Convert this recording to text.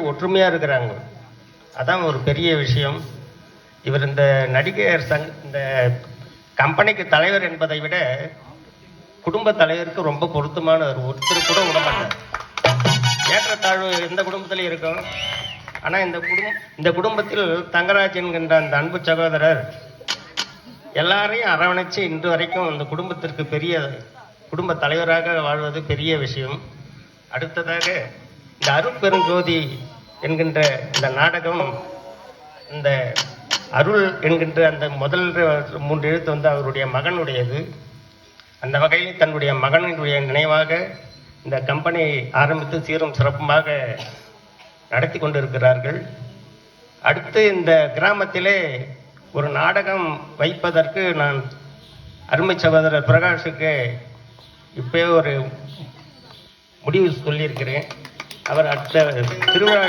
ஒற்றுமையாக இருக்கிறாங்க. அதான் ஒரு பெரிய விஷயம். இவர் இந்த நடிகர் இந்த கம்பெனிக்கு தலைவர் என்பதை விட குடும்ப தலைவருக்கு ரொம்ப பொருத்தமானவர். ஒருத்தர் கூட விடமாட்டார். ஏற்றத்தாழ்வு எந்த குடும்பத்திலையும் இருக்கும். ஆனால் இந்த குடும்பத்தில் தங்கராஜ் என்கின்ற அந்த அன்பு சகோதரர் எல்லாரையும் அரவணைச்சு இன்று வரைக்கும் இந்த குடும்பத்திற்கு பெரிய குடும்ப தலைவராக வாழ்வது பெரிய விஷயம். அடுத்ததாக இந்த அருட்பெருஞ்சோதி என்கின்ற இந்த நாடகம், இந்த அருள் என்கின்ற அந்த முதல் 3 எழுத்து வந்து அவருடைய மகனுடையது. அந்த வகையில் தன்னுடைய மகனுடைய நினைவாக இந்த கம்பெனியை ஆரம்பித்து சீரும் சிறப்புமாக நடத்தி கொண்டிருக்கிறார்கள். அடுத்து இந்த கிராமத்திலே ஒரு நாடகம் வைப்பதற்கு நான் அருமை சகோதரர் பிரகாஷுக்கு இப்போ ஒரு முடிவு சொல்லியிருக்கிறேன். அவர் அடுத்த திருவிழா